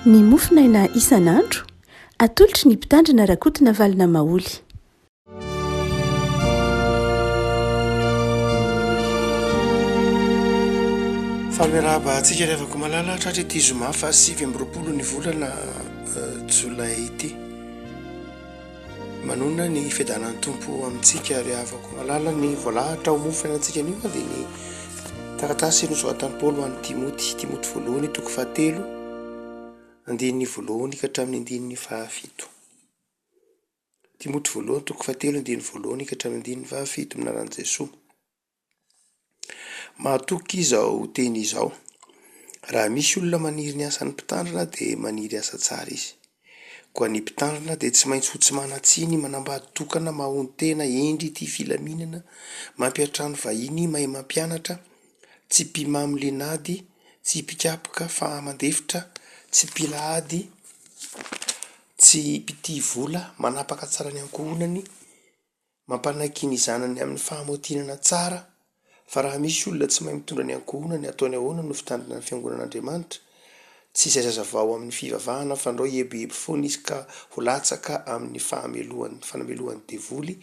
Ny mofinaina isan'andro atolotry ny mpitandrina rakotina valina maoly. Fameraba antsika revako malala tratra ity zoma fa 7 ny volana jolay ity manona ny fiadanan'ny tompo amintsika ary avako malala ny voalahatra ho mofina antsika anio dia ny taratasy nosoratan'ny Paoly ho an'ny Timoty voalohany toko 7 andininy voalohany ka hatramin'ny andininy 7. Timoty voalohany toko 7 andininy voalohany ka hatramin'ny andininy 7 minaran'i Jesosy. Mahatoky izao teny izao: raha misy olona maniry ny asan'ny mpitandrina dia maniry asa tsara izy. Koa ny mpitandrina dia tsy maintsy ho tsy manatsiny manambady tokana mahony tena endry ity filaminana, mampiatrano vahiny mahay mampianatra, tsy mpimamy lenady, tsy mpikapoka fa mandefitra, tsy mpilahady, tsy mpity vola, manapaka tsara ny ankohonany, mampanaiky ny zanany amin'ny fahamotinana tsara. Fa raha misy olona tsy mahay mitondra ny ankohonany, ataony ahoana no fitandrina ny fiangonan'Andriamanitra? Tsy izay zazavao amin'ny fivavahana fa ndao hebeheby foana izy ka ho latsaka amin'ny fanamelohan'ny devoly,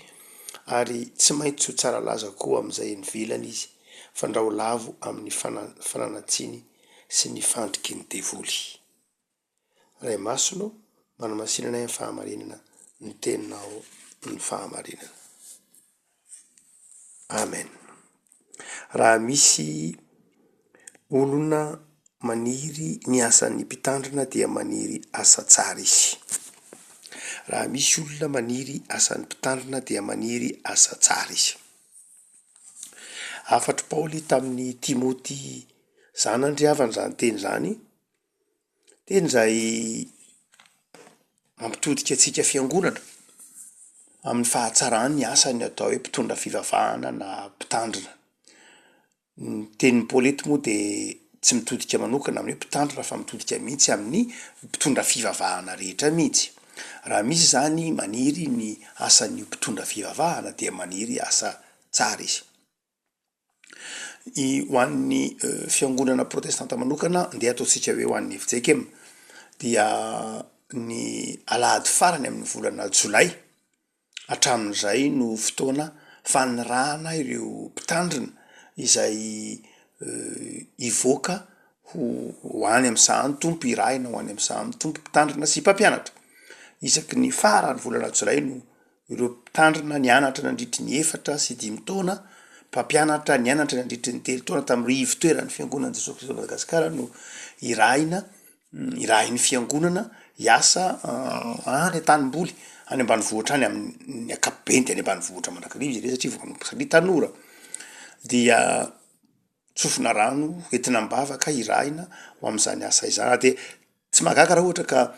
ary tsy maintsy ho tsara laza koa amin'izay nivelany izy, fa ndao lavo amin'ny fananatsiny sy ny fandriky ny devoly. Ray masino manamasinana ny fahamarinana ny teninao ny fahamarinana. Amen. Raha misy olona maniry ny asan'ny mpitandrina dia maniry asa tsara izy. Raha misy olona maniry asan'ny mpitandrina dia maniry asa tsara izy. Afatry Paoly tamin'ny Timoty zanandriavana zany teny zany, teny izay mampitodika antsika fiangonana amin'ny fahatsarany ny asany atao hoe mpitondra fivavahana na mpitandrina. Ny tenin'ny Paoly eto moa dia tsy mitodika manokana amin'ny mpitandrina fa mitodika mihitsy amin'ny mpitondra fivavahana rehetra mihitsy. Raha misy zany maniry ny asan'ny mpitondra fivavahana dia maniry asa tsara izy. Ho an'ny fiangonana protestanta manokana dia ataontsika hoe ho an'ny FJKM dia ny alahady farany amin'ny volana Jolay hatramin'izay no fotoana fanirahana ireo mpitandrina izay ivoaka ho any amin'ny sahan'ny tompo, irahina ho any amin'ny sahan'ny tompo mpitandrina sy mpampianatra. Isaky ny farany volana Jolay no ireo mpitandrina nianatra nandritry ny 4 sy 5 taona, mpampianatra nianatra nandritry ny 3 taona tamin'ny rivo toeran'ny fiangonan'i Jesosy Kristy Madagasikara no irahin'ny fiangonana hiasa any an-tanimboly, any ambanivohitra any amin'ny ankapobeny dia any ambanivohitra mandrakariva izy satria tanora. Dia tsofina rano entina mbavaka irahina ho amin'izany asa izany. Dia tsy mahagaga raha ohatra ka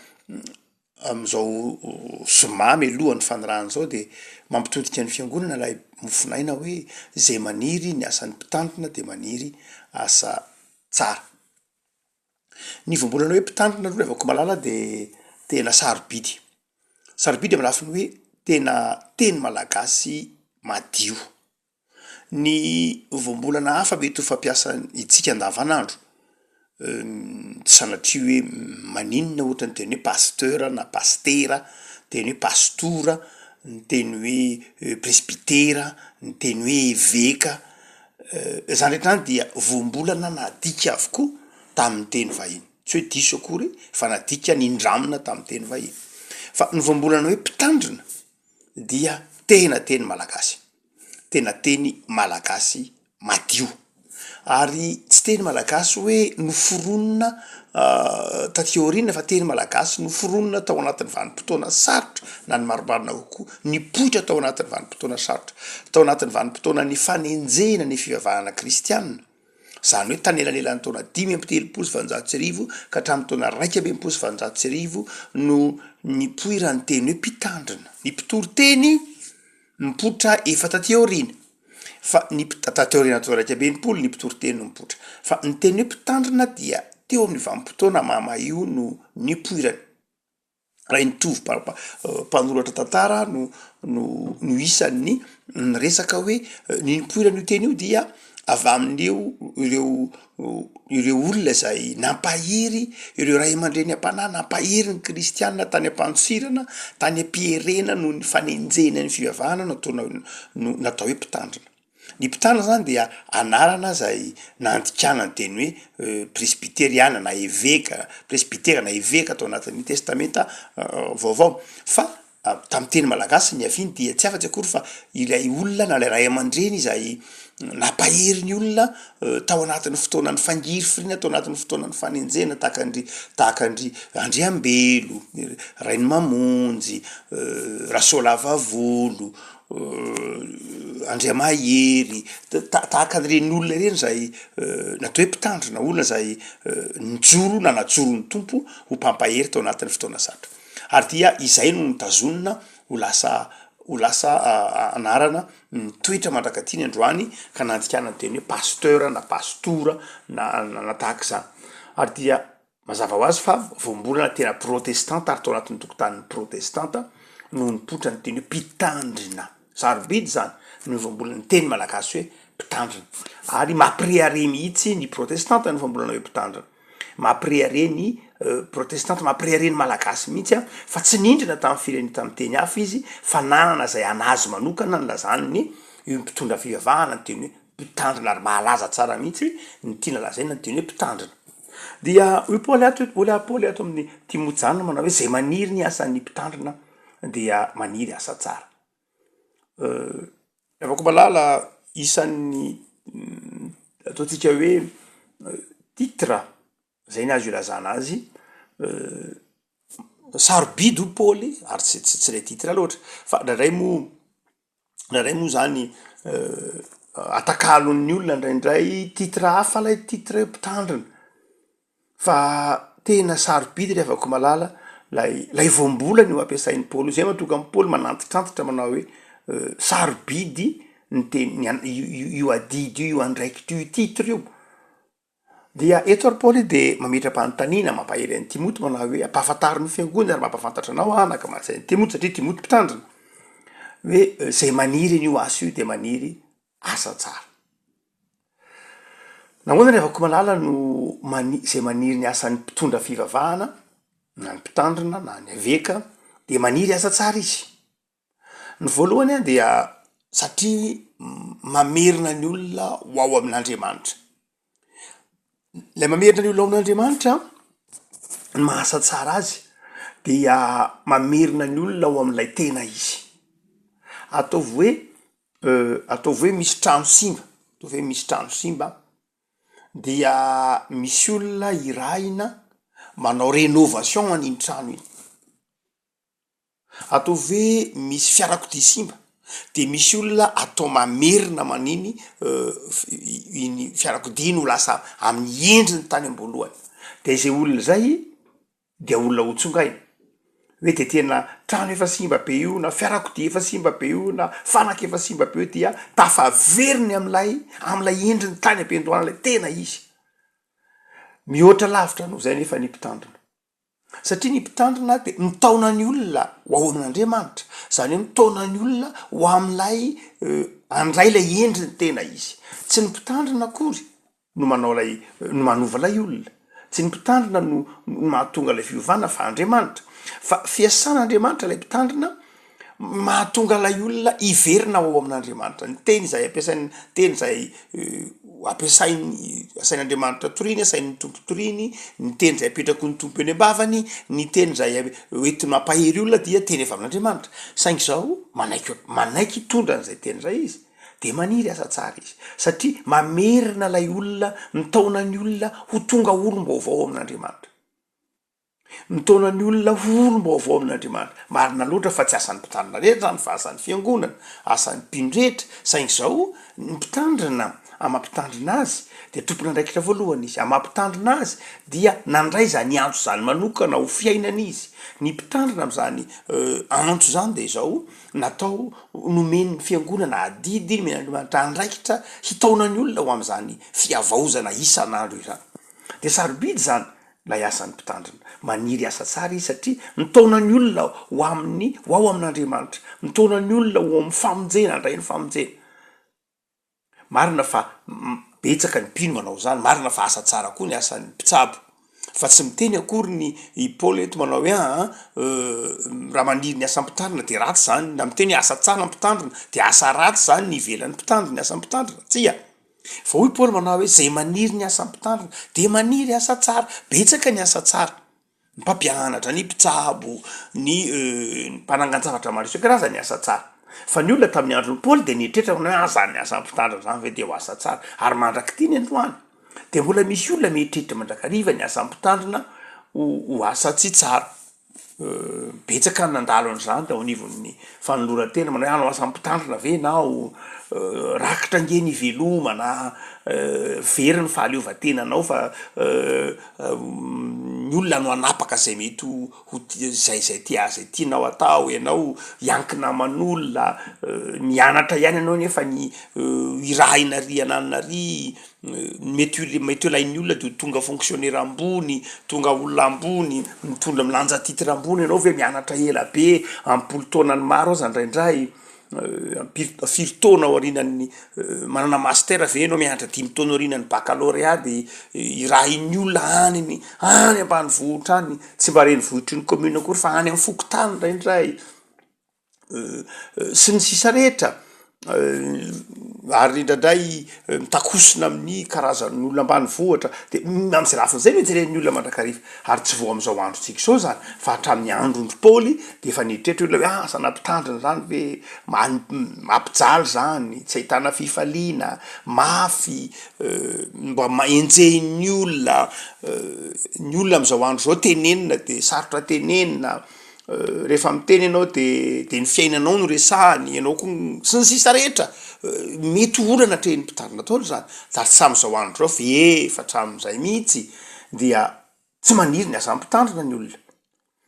amin'izao zoma melohan'ny fanirahana izao dia mampitodika ny fiangonana ilay mofinaina hoe izay maniry ny asan'ny mpitandrina dia maniry asa tsara. Ny voambolana hoe mpitandrina aloha revako malala dia tena sarobidy. Sarobidy amin'ny lafiny hoe tena teny malagasy madio. Ny voambolana hafa mety ho fampiasa itsika andavanandro, sanatria hoe maninona ohatra ny teny hoe pasteur na pastera, teny hoe pastora, ny teny hoe presbytera, ny teny hoe évêque, zany rehetra any dia voambolana nadika avokoa tamin'ny teny vahiny. Tsy hoe diso akory fa nadika nindramina tamin'ny teny vahiny. Fa ny voambolana hoe mpitandrina dia tena teny malagasy. Tena teny malagasy madio. Ary tsy teny malagasy hoe noforonina taty aoriana, fa teny malagasy noforonina tao anatin'ny vanim-potoana sarotra na ny maromarina kokoa, nipoitra tao anatin'ny vanim-potoana sarotra, tao anatin'ny vanim-potoana ny fanenjena ny fivavahana kristianina. Zany hoe tanelanelan'ny taona 5:telopolo ka hatramin'ny taona 1:20 no nipoiran'ny teny hoe mpitandrina. Ny mpitory teny mipoitra efa taty aoriana, fa ny taty aoriana taona 1:20 ny mpitory teny no mipoitra, fa ny teny hoe mpitandrina dia teo amin'ny vanim-potoana mamaio no nipoirany. Raha nitovy mpanoratra tantara no isan'ny resaka hoe ny nipoirany io teny io dia avy amin'io ireo olona zay nampahiry ireo ray aman-dreny am-panahy, nampahiry ny kristianina tany am-panosirana, tany am-pierena no ny fanenjena ny fivavahana natao hoe mpitandrina. Ny mpitandrina zany dia anarana zay nandikana ny teny hoe presbyteriana na eveka, presbytera na eveka atao anatin'ny testamenta vaovao. Fa tamy teny malagasy ny aviny dia tsy afatsy akory fa ilay olona na lay ray aman-dreny zay nampahiry ny olona tao anatin'ny fotoanany fangiry firina, tao anatin'ny fotoanany fanenjena, tahaka andry Andriambelo, Rainy Mamonjy, Rasoalava Volo, Andriamahery, tahaka an'ireny olona ireny zay natao hoe mpitandrina, olona zay nijoro na najoro ny tompo ho mpampahery tao anatin'ny fotoana zatra. Ary dia izay no nitazonina ho lasa anarana toetra mandrakatiny androany ka nandikana ny teny hoe pasteur na pastora na tahaka zany. Ary dia mazava ho azy fa voambolana tena protestanta ary tao anatin'ny tokotanin'ny protestanta no nipotra ny teny hoe mpitandrina. Sarobidy zany no voambolana ny teny malagasy hoe mpitandrina. Ary mampireare mihitsy ny protestanta no voambolana hoe mpitandrina. Mampireare ny protestanta, mampireare ny malagasy mihitsy fa tsy nindrina tamin'ny firenena tamin'ny teny hafa izy, fa nanana zay anazy manokana ny lazany ny mpitondra fivavahana ny teny hoe mpitandrina, ary mahalaza tsara mihitsy ny tiana lazaina ny teny hoe mpitandrina. Dia Paoly ato amin'ny Timoty zany manao hoe zay maniry ny asan'ny mpitandrina dia maniry asa tsara. Afaka malala isan'ny ataontsika hoe titra zay ny azo ilazana azy, sarobidy ho Paoly ary tsy lay titra loatra fa ndraindray moa zany atakalon'ny olona ndraindray titra hafa lay titra hoe mpitandrina. Fa tena sarobidy rehefa ko malala lay voambolany io ampiasain'ny Paoly zay mahatonga amin'ny Paoly manantitrantitra manao hoe sarobidy ny teny io adidy io andraikitra io titra io. Dia eto ary Paoly de mametra-panontaniana mampahery an'ny Timoty manao hoe ampahafantariny fiangonana ary mampahafantatra anao anaka matsain'ny Timoty satria Timoty mpitandrina hoe zay maniry an'io asa io de maniry asa tsara. Nahoana rehefa ko malala no zay maniry ny asan'ny mpitondra fivavahana na ny mpitandrina na ny aveka de maniry asa tsara izy. Ny voalohany dia satria mamerina ny olona ho ao amin'Andriamanitra. Lay mamerina ny olona ao amin'Andriamanitra ny mahasa tsara azy dia mamerina ny olona ao amin'ilay tena izy. Ataovy hoe misy trano simba, dia misy olona irahina manao rénovation an'iny trano iny. Ataovy hoe misy fiarakodia simba, de misy olona atao mamerina maniny iny fiarakodia iny ho lasa amin'ny endriny tany am-boalohany. De zay olona zay dia olona hotsongaina hoe de tena trano efa simba be io na fiarakodia efa simba be io na fanaka efa simba be io dia tafaveriny am'lay endriny tany am-pendohanalay tena izy. Mihoatra lavitra no zay nefa ny mpitandrina. Satria ny mpitandrina de mitaona ny olona ho ao amin'Andriamanitra, zany hoe mitaona ny olona ho am'lay andray lay endriny tena izy. Tsy ny mpitandrina akory no manova lay olona, tsy ny mpitandrina no mahatonga lay fiovana fa Andriamanitra. Fa fiasan'Andriamanitra lay mpitandrina mahatonga lay olona iverina ao amin'Andriamanitra. Ny teny zay asain'Andriamanitra toriny, asain'ny tompo toriny, ny teny zay apetrako ny tompo eny ambavany, ny teny zay hoentiny mampahery olona dia teny avy amin'Andriamanitra. Saingy zao manaiky hitondra an'izay teny zay izy de maniry asa tsara izy satria mamerina lay olona, mitaona ny olona ho tonga olom-baovao amin'Andriamanitra. Mitaona ny olona ho olom-baovao amin'Andriamanitra. Marina loatra fa tsy asan'ny mpitandrina rehetra zany fa asan'ny fiangonana, asan'ny mpino-drehetra. Saingy zao ny mpitandrina amampitandrina azy de tompon'andraikitra voalohany izy. Amampitandrina azy dia nandray zany antso zany manokana ho fiainana izy. Ny mpitandrina am'zany antso zany de zao natao nomen'ny fiangonana adidy men'Andriamanitra andraikitra hitaona ny olona ho am'zany fiavaozana isan'andro izany. De sarobidy zany lay asan'ny mpitandrina. Maniry asa tsara izy satria mitaona ny olona ho ao amin'Andriamanitra, mitaona ny olona ho amin'ny famonjena, andray ny famonjena. marina fa betsaka ny mpino manao zany, marina fa asa tsara koa ny asan'ny mpitsabo, fa tsy miteny akory ny Paoly eto manao hoe raha maniry ny asam mpitandrina de ratsy zany, na miteny asa tsara mpitandrina de asa ratsy zany ny ivelan'ny mpitandrina, ny asam mpitandrina tsia. Fa hoy Paoly manao hoe zay maniry ny asam mpitandrina de maniry asa tsara, betsaka ny asa tsara, ny mpampianatra, ny mpitsabo, ny mpanangan-javatra maro isan-karazany asa tsara. Fa ny olona tamin'ny andron'ny Paoly de nitrehitra hoe zany asa mpitandrina zany ve de ho asa tsara, ary mandraky ty ny androany. De mbola misy olona mieritreritra mandrakariva ny asa mpitandrina ho asa tsy tsara. Betsaka nandalo an'izany tao anivon'ny fanoloran-tena manao hoe anao asa mpitandrina ve nao, rakitra angeny iveloma na very ny fahaleovan-tenanao fa ny olona no anapaka zay mety zay zay tianao atao, ianao iankina aman'olona, mianatra ihany ianao nefa ny iraha inary ananary, mety ho lain'ny olona de tonga fonctionnaire ambony, tonga olona ambony, mitondra milanja titre ambony ianao ve mianatra ela be, ampolo taonany maro aza indraindray, firy taona aorinan'ny manana master ve ianao mianatra 5 taona aorinan'ny baccalauréat de iraha in'ny olona any ambanivohitra any, tsy mba reny vohitry ny commune akory fa any amin'ny fokotany indraindray, sy ny sisa rehetra. Ary indraindray mitakosina amin'ny karazan'ny olona ambanivohitra de am'izay lafin'izay no jeren'ny olona mandrakariva, ary tsy vo am'izao androntsika zao zany fa hatramin'ny andron'ny Paoly de efa nitrehitra olona hoe asa nampitandrina zany ve mampijaly zany, tsy ahitana fifaliana, mafy, mba enjehin'ny olona, ny olona am'izao andro zao tenenina de sarotra tenenina, rehefa miteny ianao de ny fiainanao no resahany, ianao koa sy ny sisa rehetra, mety olana trehin'ny mpitandrina taolo zany. Ary tsy am'izao andro zao fa hatramin'izay mihitsy dia tsy maniry ny asa mpitandrina ny olona,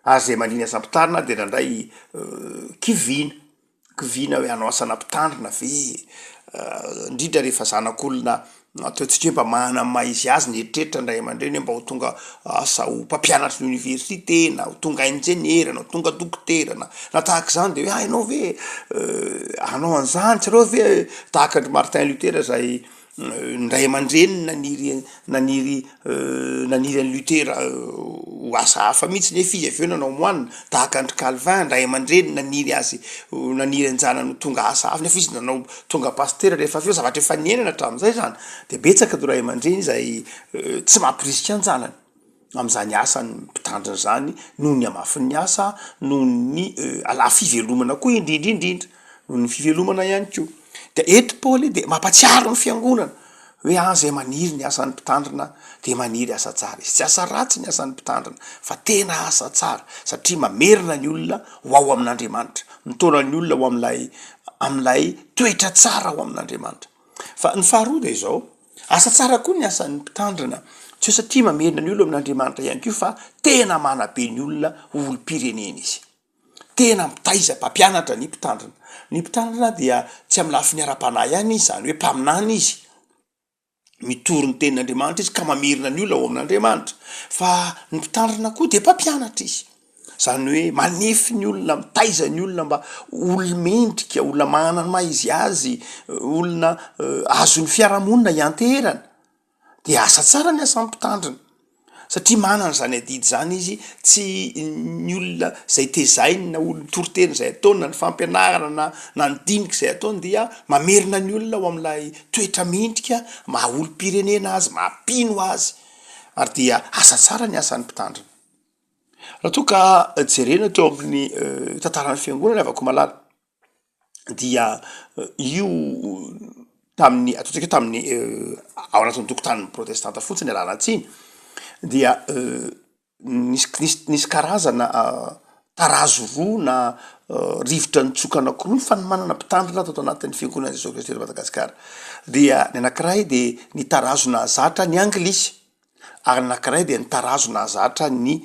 ary zay maniry ny asa mpitandrina de nandray kiviana hoe anao asa nampitandrina ve, indrindra rehefa zanak'olona ataontsika hoe mba mahana maha izy azy ny eritreritra ndray aman-dreny mba ho tonga asa ho mpampianatra ny université na ho tonga ingénieur na ho tonga dokotera na tahaka zany de hoe hainao ve anao an'izany, tsy reo ve tahaka andry Martin Luther zay ndray aman-dreny naniry an'ny Luther ho asa hafa mihitsy nefa izy avy eo nanao moanina, tahaka andry Calvin ndray aman-dreny naniry anjanany tonga asa hafa nefa izy nanao tonga pasteur rehefa avy eo, zavatra efa niainana hatramin'izay zany. De betsaka do ray aman-dreny zay tsy mampirisika anjanany am'izany asany mpitandrina zany, noho ny amafin'ny asa, noho ny ala fivelomana koa indrindra, noho ny fivelomana ihany koa. De eto Paoly de mampatsiaro ny fiangonana hoe zay maniry ny asan'ny mpitandrina de maniry asa tsara izy, tsy asa ratsy ny asan'ny mpitandrina fa tena asa tsara, satria mamerina ny olona ho ao amin'Andriamanitra, mitona ny olona ho am'lay toetra tsara ho amin'Andriamanitra. Fa ny faharoa de izao, asa tsara koa ny asan'ny mpitandrina, tsy ho satria mamerina ny olona amin'Andriamanitra ihany koa fa tena manabe ny olona olom-pirenena izy, tena mitaiza mpampianatra ny mpitandrina. Ny mpitandrina dia tsy amin'ny lafiny ara-panahy ihany izy, zany hoe mpaminany izy, mitoro ny tenin'Andriamanitra izy ka mamerina ny olona ao amin'Andriamanitra. Fa ny mpitandrina koa de mpampianatra izy, zany hoe manefy ny olona, mitaiza ny olona mba olom-mendrika, olona manana ny maha izy azy, olona azon'ny fiarahamonina ianterana. De asa tsara ny asan'ny mpitandrina, satria manana zany adidy zany izy, tsy ny olona zay tezainy na olona toroteny zay ataony na ny fampianarana na ny diniky zay ataony dia mamerina ny olona ho am'lay toetra mendrika, maha olom-pirenena azy, mampino azy, ary dia asa tsara ny asan'ny mpitandrina. Raha toa ka jerena teo amin'ny tantaran'ny fiangonana avako malala dia io tamin'ny ao anatin'ny tokotanin'ny protestanta fotsiny alalantsiny dia nisy karazana tarazo roa na rivotra nitsoka anankiroa fa ny manana mpitandrina ato anatin'ny fiangonana Jesosy Kristy eto Madagasikara. Dia ny anankiray de ny tarazo nahazatra ny anglisy, ary ny anankiray de ny tarazo nahazatra ny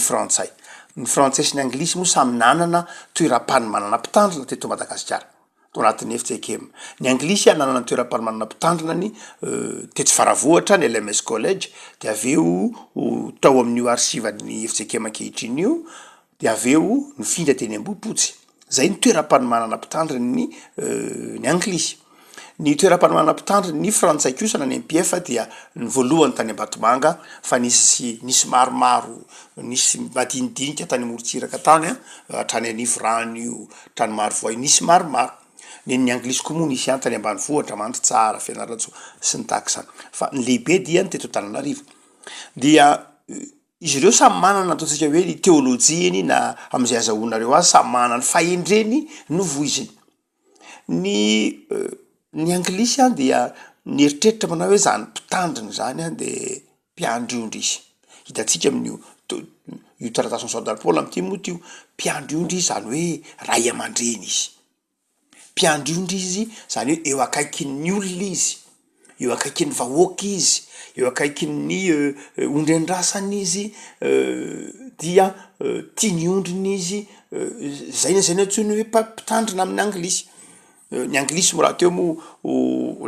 frantsay. Ny frantsay sy ny anglisy moa samy nanana toeram-panomanana mpitandrina teto Madagasikara to anatin'ny FJKM. Ny anglisy nanana toeram-panomanana mpitandrina ny tetsy faravohatra ny LMS College, de aveo tao amin'io arsivan'ny FJKM ankehitriny io, de aveo nifindra teny Ambohipotsy. Zay ny toeram-panomanana mpitandrina ny anglisy. Ny toeram-panomana mpitandrina ny frantsaikosana ny MPF dia ny voalohany tany Ambatomanga fa nisy maromaro nisy madinidinika tany Morotsiraka tany hatrany Anivorano io tany Marivoa nisy maromaro ny anglisy koa moa nisy any tany ambanivohitra mandry tsara Fianarantsoa sy ny tahaka izany fa ny lehibe dia ny teto Antananarivo dia izy ireo samy manana ataontsika hoe ny teolôjiany na am'izay azahoanareo azy samy manana ny fahendreny no voiziny ny anglisy any dia ny eritreritra manao hoe zany mpitandrina zany a de mpiandriondry izy hitatsika amin'io io taratasy ny Saint Paul am' Timoty io mpiandriondry izy zany hoe ray aman-dreny izy mpiandriondry izy zany hoe eo akaikin'ny olona izy eo akaikin'ny vahoaka izy eo akaikin'ny ondrendrasany izy dia tiany ondriny izy zay na antsony hoe mpitandrina amin'ny anglisy ny anglisy mo raha teo mo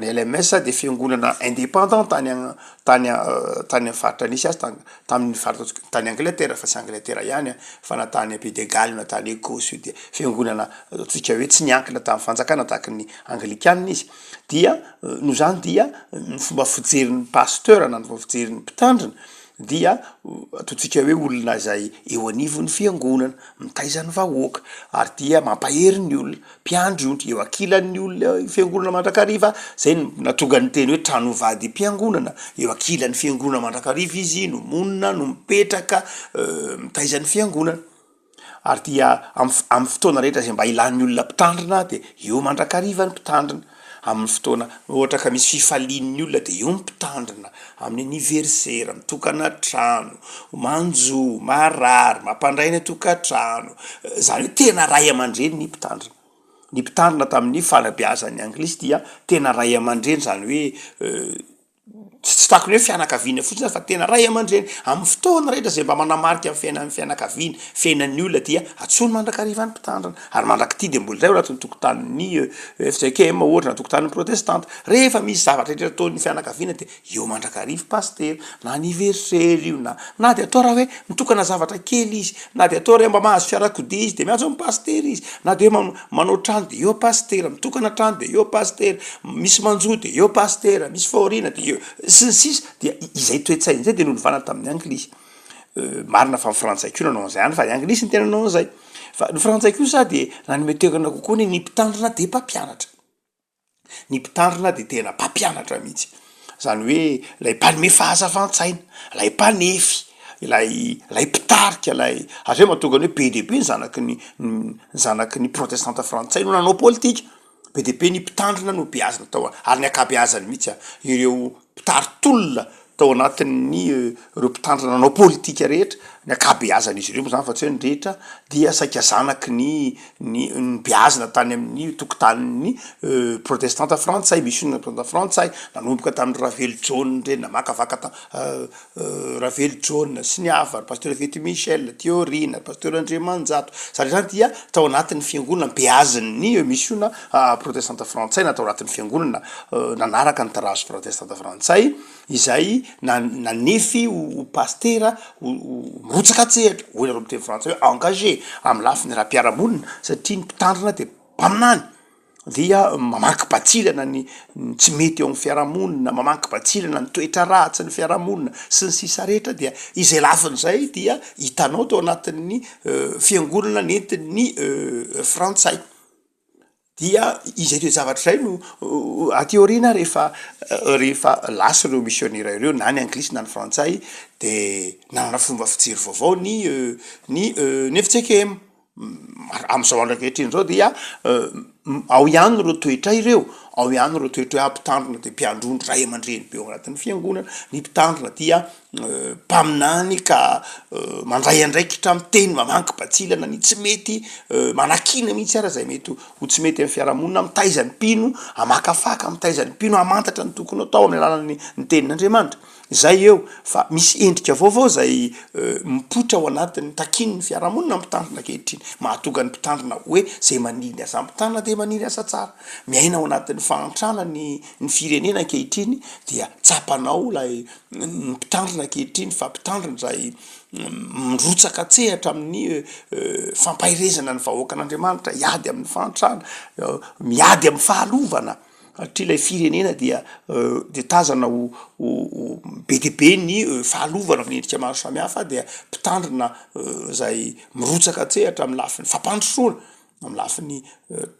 ny LMS de fiangonana indépendant tany faritra nisy azy tamin'ny faritra tany Angleterre fa tsy Angleterre ihany fa natany Pays de Galles natany Écosse de fiangonana tsika hoe tsy niankina tamin'ny fanjakana tahaka ny anglikanina izy dia no zany dia ny fomba fijerin'ny pasteur na ny fomba fijerin'ny mpitandrina dia ataontsika hoe olona zay eo anivon'ny fiangonana mitaizany vahoaka ary dia mampahery ny olona mpiandriondry eo akilan'ny olona fiangonana mandrakariva zay natonga ny teny hoe tranovady mpiangonana eo akilan'ny fiangonana mandrakariva izy no monina no mipetraka mitaizany fiangonana ary dia amin'ny fotoana rehetra zay mba ilan'ny olona mpitandrina de eo mandrakariva ny mpitandrina amin'ny fotoana ohatra ka misy fifalian'ny olona de eo mpitandrina amin'ny anniversaire mitokana trano manjo marary mampandraina tokantrano zany hoe tena ray aman-dreny ny mpitandrina tamin'ny fanabeazan'ny anglisy dia tena ray aman-dreny zany hoe tsy takony hoe fianakaviana fotsiny fa tena ray aman-dreny amin'ny fotoana rehetra zay mba manamarika amin'ny fianakaviana fiainan'ny olona dia atsony mandrakariva ny mpitandrina ary mandraky de mbola zay o anatin'ny tokotanin'ny FCKM ohatra na tokotanin'ny protestante rehefa misy zavatra rehetra ataon'ny fianakaviana de eo mandrakariva paster na anniversaire io na de atao raha hoe mitokana zavatra kely izy na de atao raha mba mahazo fiarakodia izy de miantso amin'ny paster izy na de manao trano de eo paster mitokana trano de eo paster misy manjo de eo paster misy faorina de eo sy ny sisa dia izay toetsainy zay de noho nyvana tamin'ny anglisy marina fa ny frantsay koa nanao an'izay any fa ny anglisy ny tena nanao an'izay fa ny frantsay kosa de nanometekana kokoa ny mpitandrina de mpampianatra ny mpitandrina de tena mpampianatra mihitsy zany hoe lay mpanome fahazavantsaina lay mpanefy lay mpitarika lay azy hoe mahatonga ny hoe PDP ny zanaky ny protestanta frantsay no nanao politika PDP ny mpitandrina no beazina tao ary ny akabeazany mihitsy ireo mpitarotolona tao anatin'ny ireo mpitandrina nanao politika rehetra ny akabeazana izy ireo moa zany fa tsy hoe ny rehetra dia saika zanaky ny beazina tany amin'ny tokotanin'ny protestanta frantsay misy olona protestanta frantsay nanomboka tamin'ny Ravely John reny na makavaka Ravely John sy ny hafa pasteur Vety Michel Théorine pasteur André Manjato zany zany dia tao anatin'ny fiangonana beazan'ny misy olona protestanta frantsay na tao anatin'ny fiangonana nanaraka ny tarazo protestanta frantsay izay nanefy ho pastera rotsaka tsehatra hoy nareo miteny frantsay hoe engagé amin'ny lafiny raha-piaramonina satria ny mpitandrina de mpaminany dia mamaky-batsilana ny tsy mety eo amin'ny fiarahamonina mamaky-batsilana ny toetra ratsy ny fiarahamonina sy ny sisa rehetra dia izay lafin'izay dia hitanao tao anatin'ny fiangonana nentin'ny frantsay dia izay toe zavatra zay no ateorina rehefa lasa ireo missionnaire ireo na ny anglisy na ny frantsay de nanana fomba fijery vaovao ny FCKM am'izao andro ankehitriny zao dia ao ihany reo toetra ireo ao ihany reo toetra hoe mpitandrina de mpiandrondry ray aman-dreny be ao anatin'ny fiangonana ny mpitandrina dia mpaminany ka mandray andraikitra amin'ny teny mamanky-batsilana ny tsy mety manakina mihitsy ara zay mety ho tsy mety amin'ny fiarahamonina mitaizany mpino amakafaka mitaizany mpino amantatra ny tokony atao amin'ny alalany ny tenin'Andriamanitra zay eo fa misy endrika vaovao zay mipotra ao anatin'ny takin'ny fiarahamonina mpitandrina ankehitriny mahatonga ny mpitandrina hoe zay maniny asa mpitandrina de maniny asa tsara miaina ao anatin'ny fahantrana ny firenena ankehitriny dia tsapanao lay mpitandrina ankehitriny fa mpitandrina zay mirotsaka tsehatra amin'ny fampahirezana ny vahoaka an'Andriamanitra iady amin'ny fahantrana miady amin'ny fahalovana satria ilay firenena dia de tazana ho be de be ny fahalovana amin'ny endrika maro samihafa dia mpitandrina zay mirotsaka tsehatra amin'ny lafiny fampandrosoana amin'ny lafiny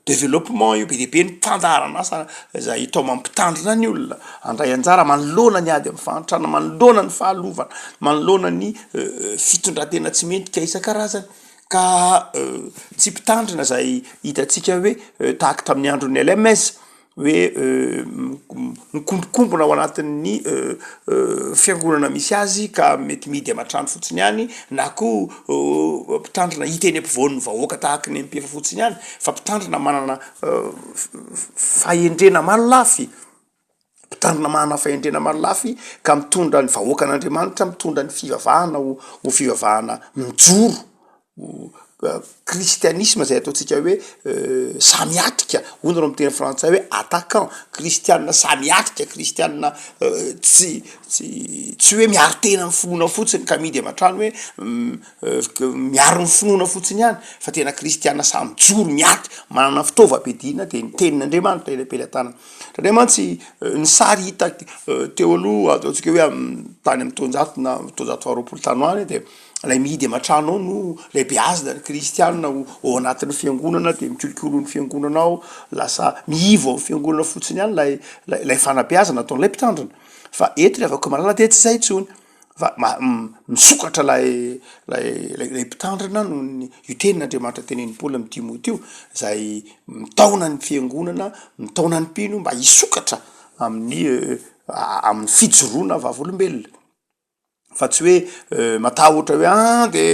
développement io be de be ny mpandarana asa zay itao mampitandrina ny olona andray anjara manoloana ny ady amin'ny fantrana manoloana ny fahalovana manoloana ny fitondrantena tsy mendrika isan-karazany ka tsy mpitandrina zay hitatsika hoe tahaka tamin'ny andron'ny LMS hoe mikombokombona ao anatin'ny fiangonana misy azy ka mety midy amatrano fotsiny ihany na koa mpitandrina hita eny ampivoan'ny vahoaka tahaka ny mpefa fotsiny ihany fa mpitandrina manana fahendrena maro lafy mpitandrina manana fahendrena maro lafy ka mitondra ny vahoakan'Andriamanitra mitondra ny fivavahana ho fivavahana mijoro kristianisme zay ataontsika hoe samiatrika hono reo miteny frantsay hoe attaquant kristianina samiatrika kristianina tsy hoe miaro tena amin'ny finoana fotsiny ka midy amatrano hoe miaro ny finoana fotsiny ihany fa tena kristianina samijoro miatrika manana fitaovam-piadiana de ny tenin'Andriamanitra eny am-pelantanana Andriamantsy ny sary hita teo aloha ataontsika hoe tany amin'ny taonjato na taonjato faha roapolo tanoany de lay midy amatrano ao no lehibe azona ny kristianina ao anatin'ny fiangonana de mikolokolo ny fiangonana ao lasa miivo amin'ny fiangonana fotsiny ihany lay fanabeazana ataon'lay mpitandrina fa eto le avako malala de tsy zay intsony fa misokatra lay mpitandrina no io tenin'Andriamanitra tenen'ny Paoly amin'ny Timothée zay mitaona ny fiangonana mitaona ny mpino mba hisokatra amin'ny fijoroana vavolombelona fa tsy hoe matahotra hoe de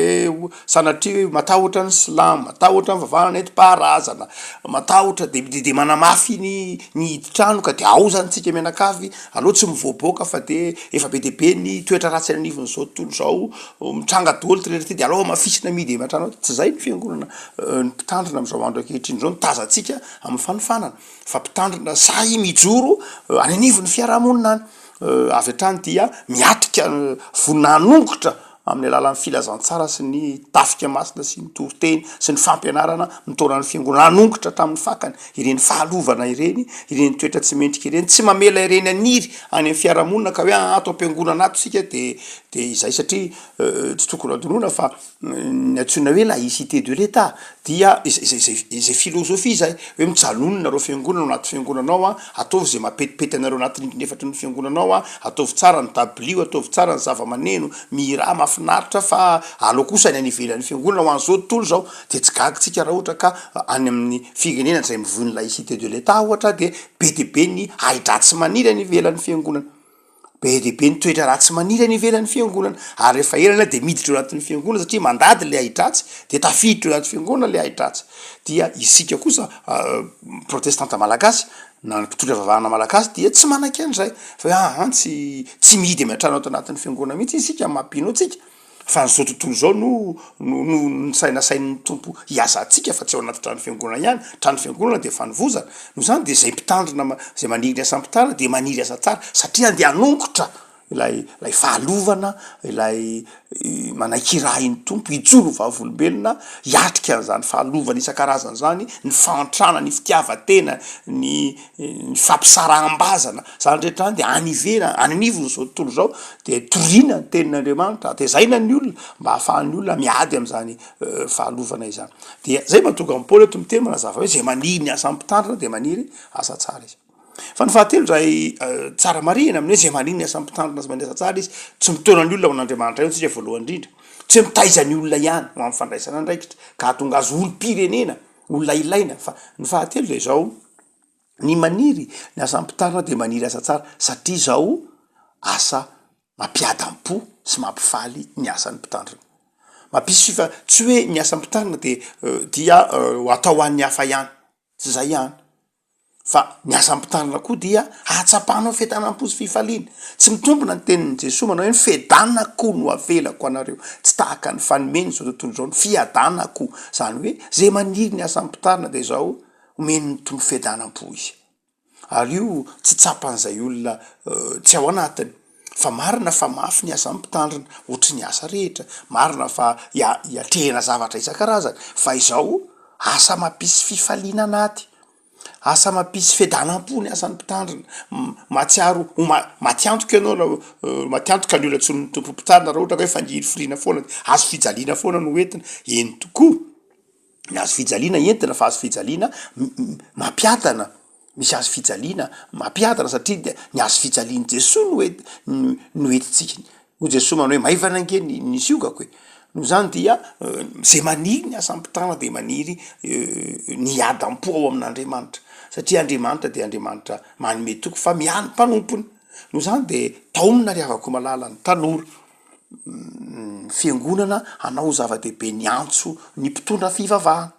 sanatria matahotra ny silamo matahotra ny vavahana enti-paharazana matahotra de manamafy ny hidin-trano ka de ao zany tsika mianakavy aloha tsy mivoaboaka fa de efa be de be ny toetra ratsy anivony zao tontolo zao mitranga daholo ty de aloha mafisina midy matrano tsy zay ny fiangonana ny mpitandrina am'izao andro ankehitriny zao nitazantsika amin'ny fanofanana fa mpitandrina say mijoro any anivon'ny fiarahamonina any avy hatrany dia miatrika voninahynongotra amin'ny alalan'ny filazantsara sy ny tafika masina sy ny toroteny sy ny fampianarana mitona ny fiangonana nanongotra tamin'ny fakany ireny fahalovana ireny toetra tsy mendrika ireny tsy mamela ireny aniry any amin'ny fiarahamonina ka hoe ato am-piangonana ato sika de izay satria tsy tokony adoroana fa ny antsoina hoe laïcité de l'État dia izay filozofia zay hoe mijanonona reo fiangonana anaty fiangonanao ataovy zay mapetipety anareo anatin'ny nefatry ny fiangonanao ataovy tsara ny dabilio ataovy tsara ny zava-maneno mihira mafinaritra fa alao kosa ny anivelan'ny fiangonana ho an'izao tontolo zao de tsy gagitsika raha ohatra ka any amin'ny firenena zay mivohy ny laïcité de l'État ohatra de be de be ny hai-dratsy maniry any ivelan'ny fiangonana be de be ny toetra ratsy maniry any ivelan'ny fiangonana ary rehefa elana de miditra eo anatin'ny fiangonana satria mandady le hai-dratsy de tafiditra eo anaty fiangonana le hai-dratsy dia isika kosa protestanta malagasy na ny mpitondra vavahana malagasy dia tsy manaky an'izay fa hoe tsy mihidy amiatrano ato anatin'ny fiangonana mihitsy isika mampino atsika fa n'izao tontolo zao no sainasain'ny tompo hiasa atsika fa tsy ao anaty trano fiangonana ihany trano fiangonana de fanovozana no zany de zay mpitandrina zay maniry asa mpitandrina de maniry asa tsara satria andeha hanongotra ilay fahalovana ilay manaikirahin'ny tompo hijoro vavolombelona hiatrika an'izany fahalovana isan-karazany zany ny fantrana ny fitiavatena ny fampisaraham-bazana zany rehetra any de anivena anivony zao tontolo zao de toriana ny tenin'Andriamanitra atezaina ny olona mba hahafahan'ny olona miady am'izany fahalovana izany de zay mahatonga amin'ny Paoly eto miteny manazava hoe zay maniry ny asa mpitandrina de maniry asa tsara izy fa ny fahatelo zay tsara marina amin'ny hoe zay maniry ny asa mpitandrina sy mandeha asa tsara izy tsy mitona ny olona ao an'Andriamanitra io tsika voalohany indrindra tsy hoe mitaiza ny olona ihany ho amin'ny fandraisana andraikitra ka hahatonga azy olom-pirenena olona ilaina fa ny fahatelo zay zao ny maniry ny asa mpitandrina de maniry asa tsara satria zao asa mampiadam-po sy mampifaly ny asan'ny mpitandrina mampisy fa tsy hoe ny asa mpitandrina de dia atao an'ny hafa ihany tsy zay ihany fa ny asa mpitandrina koa dia ahatsapanao fiadanam-po sy fifaliana tsy mitombona ny tenin'ny Jesosy manao hoe ny fiadanako no avelako anareo tsy tahaka ny fanomeny zao tontolo zao ny fiadanako zany hoe zay maniry ny asa mpitandrina de zao omeny ny tombo fiadanam-po izy ary io tsy tsapan'izay olona tsy ao anatiny fa marina fa mafy ny asa mpitandrina ohatry ny asa rehetra marina fa hiatrehana zavatra isan-karazany fa izao asa mampisy fifaliana anaty asa mampisy fiadanam-po ny asan'ny mpitandrina, matsiaro matiantoka ianao matiantoka ny olona tsy ny tompo mpitandrina raha ohatra ka hoe fangiry firina foana, azo fijaliana foana no entina eny tokoa, ny azo fijaliana entina fa azo fijaliana mampiadana, misy azo fijaliana mampiadana satria de ny azo fijaliany Jesosy no entitsika ho Jesosy manao hoe maivana ange ny siogako no zany dia zay maniry ny asan'ny mpitandrina de maniry ny adam-po ao amin'Andriamanitra satria Andriamanitra de Andriamanitra manome toko fa miany mpanompony no zany de taomina riavako malala ny tanora fiangonana hanao zava-dehibe ny antso ny mpitondra fivavahana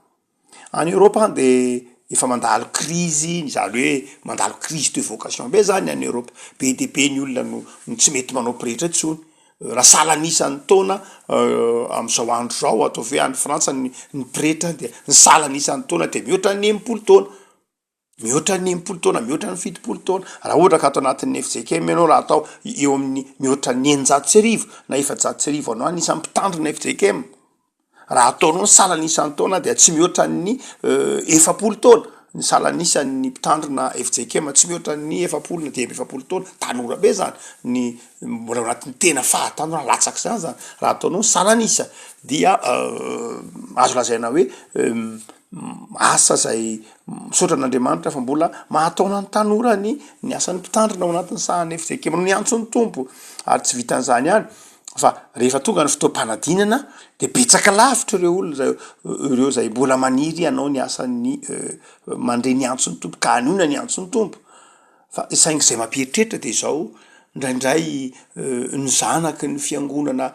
any Europa de efa mandalo crise zany hoe mandalo crise de vocation be zany any Europa be de be ny olona no tsy mety manao pretra tsony raha salanisan'ny taona am'izao andro zao atao hoe any Frantsa ny pretra de ny salanisan'ny taona de mihoatra ny 90 taona mihoatra ny 90 taona mihoatra ny 70 taona raha ohatra ka atao anatin'ny FJKM ianao raha atao eo amin'ny mihoatra ny 900 na 400 anao anisan'ny mpitandrina FJKM raha ataonao ny salanisan'ny taona dia tsy mihoatra ny 70 taona ny salanisan'ny mpitandrina FJKM tsy mihoatra ny 70 na 70 taona tanora be zany ny mbola anatin'ny tena fahatanora latsaky zany zany raha ataonao ny salanisa dia azo lazaina hoe asa zay misaotra an'Andriamanitra fa mbola mahataona ny tanora ny asan'ny mpitandrina ao anatin'ny sahan'ny FJKM no ny antson'ny tompo ary tsy vitan'izany ihany fa rehefa tonga ny fotoam-panadinana de betsaka lavitra ireo olona ireo zay mbola maniry hanao ny asan'ny mandre ny antson'ny tompo ka anona ny antson'ny tompo fa saingy zay mampieritreritra de zao ndraindray ny zanaky ny fiangonana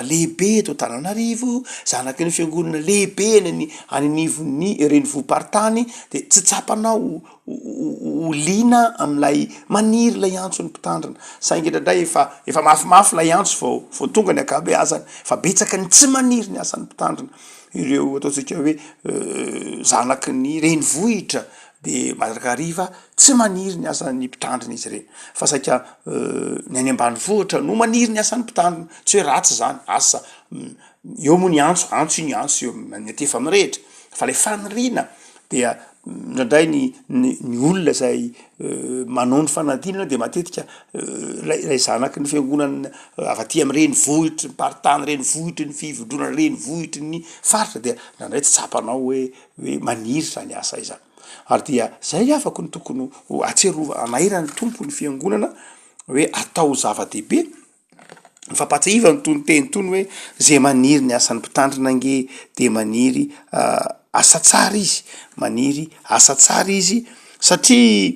lehibe eto Antananarivo, zanaky ny fiangonana lehibe any anivon'ny renivohim-paritany de tsy tsapanao ho lina am'lay maniry lay antson'ny mpitandrina saingy ndraindray efa mafimafy lay antso vao tonga ny akabeazany fa betsaka ny tsy maniry ny asan'ny mpitandrina ireo ataotsika hoe zanaky ny renivohitra de Manjakariva tsy maniry ny asan'ny mpitandrina izy ireny fa saika ny any ambanivohitra no maniry ny asan'ny mpitandrina tsy hoe ratsy zany asa eo moa ny antso iny antso eo manyatefa mirehitra fa le faniriana dia ndraindray ny olona zay manao ny fanadinana de matetika lay zanaky ny fiangonana avaty amy renivohitry ny paritany renivohitry ny fivodronana renivohitry ny faritra dia ndraindray tsy tsapanao hoe maniry zany asa izany ary dia zay afaka ny tokony atserova anairany tompo ny fiangonana hoe atao zava-dehibe ny fampatsiva ny tony teny tony hoe zay maniry ny asan'ny mpitandrina nge de maniry asa tsara izy maniry asa tsara izy satria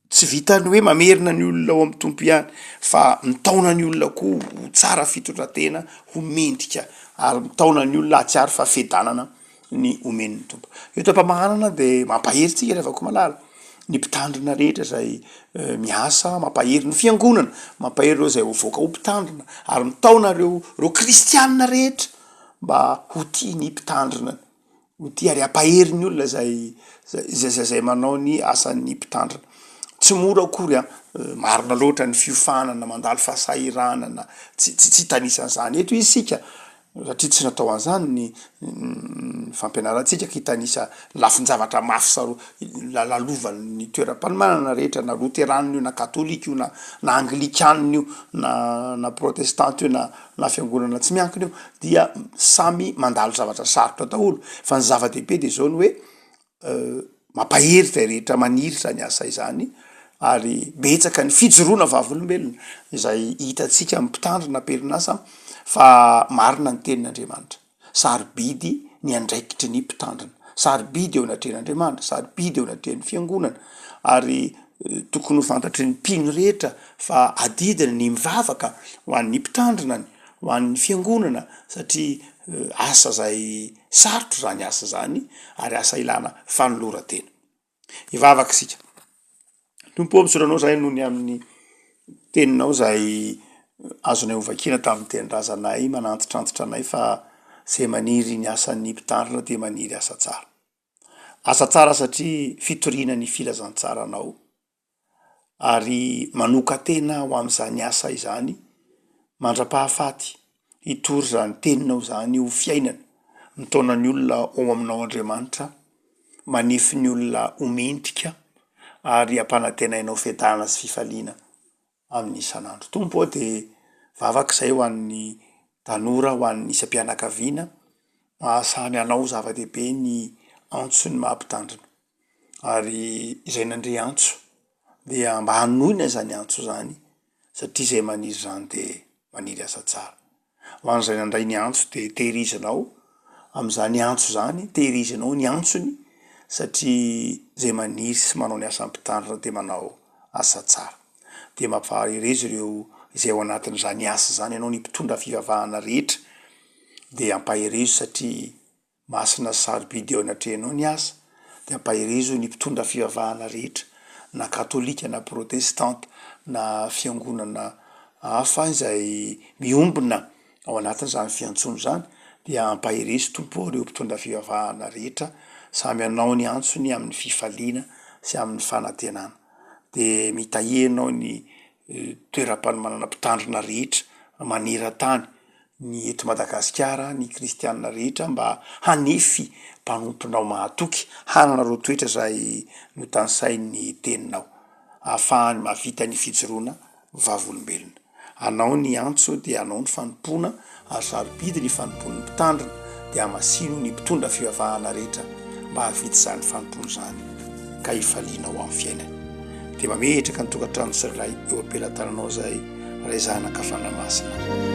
tsy vitany hoe mamerina ny olona ao amin'ny tompo ihany fa mitaona ny olona koa ho tsara fitondratena ho mendrika ary mitaona ny olona atsiary fa fedanana ny omen'ny tompo eto am-pamahanana de mampaheritsika rehefa ko malala ny mpitandrina rehetra zay miasa mampahery ny fiangonana mampahery reo zay hovoaka ho mpitandrina ary mitaona reo kristianina rehetra mba ho tia ny mpitandrina ho tia ary ampahery ny olona zay manao ny asan'ny mpitandrina tsy mora akory marina loatra ny fiofanana mandalo fahasahiranana tsy tanisan'izany eto isika satria tsy natao an'izany ny fampianarantsika hitanisa lafin-javatra mafy saro lalovany toeram-panomanana rehetra na luteranina io na katolika io na anglikanina io na protestanta io na fiangonana tsy miankina io dia samy mandalo zavatra sarotra daholo fa ny zava-dehibe de zao ny hoe mampahery zay rehetra maniry zany asa izany ary betsaka ny fijoroana vavolombelona izay hitatsika mpitandrina perinasa fa marina ny tenin'Andriamanitra sarobidy ny andraikitry ny mpitandrina sarobidy eo anatrehan'Andriamanitra sarobidy eo anatrehan'ny fiangonana ary tokony ho fantatry ny mpino rehetra fa adidina ny mivavaka ho an'ny mpitandrinany ho an'ny fiangonana satria asa zay sarotro zany asa zany ary asa ilana fanolora-tena ivavaka sika tompo misoranao zay noho ny amin'ny teninao zay azonay ovakina tamin'ny tenindrazanay manantitrantitra anay fa zay maniry ny asan'ny mpitandrina de maniry asa tsara satria fitoriana ny filazantsaranao ary manoka tena ho am'izany asa izany mandra-pahafaty hitory zany teninao zany ho fiainana mitaona ny olona ao aminao Andriamanitra manify ny olona homentrika ary ampanatenainao fiadana sy fifaliana amin'ny isan'andro. Tompo de vavak'izay ho an'ny tanora, ho an'ny isam-pianakaviana, mahasamy anao zava-dehibe ny antso ny mahampitandrina. Ary izay nandre antso dia mba hanoina zany antso zany satria zay maniry zany de maniry asa tsara. Ho an'izay nandray ny antso de tehirizinao am'zany antso zany, tehirizinao ny antsony satria zay maniry sy manao ny asa ampitandrina de manao asa tsara. De mampaharerezo ireo izay ao anatin'izany asa zany, ianao ny mpitondra fivavahana rehetra de ampaherezo satria masina sarobidy eo anatrehanao ny asa, de ampaherezo ny mpitondra fivavahana rehetra na katolika na protestanta na fiangonana hafa izay miombona ao anatin'izany fiantsono zany, dia ampaherezo tompo reo mpitondra fivavahana rehetra samy anao ny antsony amin'ny fifaliana sy amin'ny fanantenana. De mitahirinao ny toeram-panomanana mpitandrina rehetra maneran-tany, ny eto Madagasikara, ny kristianina rehetra mba hanefy mpanomponao mahatoky, hanana ro toetra zay no tansain'ny teninao, ahafahany mahavita ny fijoroana vavolombelona. Anao ny antso de anao ny fanompona, ary sarobidy ny fanompon'ny mpitandrina, de amasino ny mpitondra fivavahana rehetra mba havita zany fanompona zany ka hifalianao amin'ny fiainany. De mametraka ny tokantrano tsirairay eo ampelantananao zay ray zanaka fanamasina.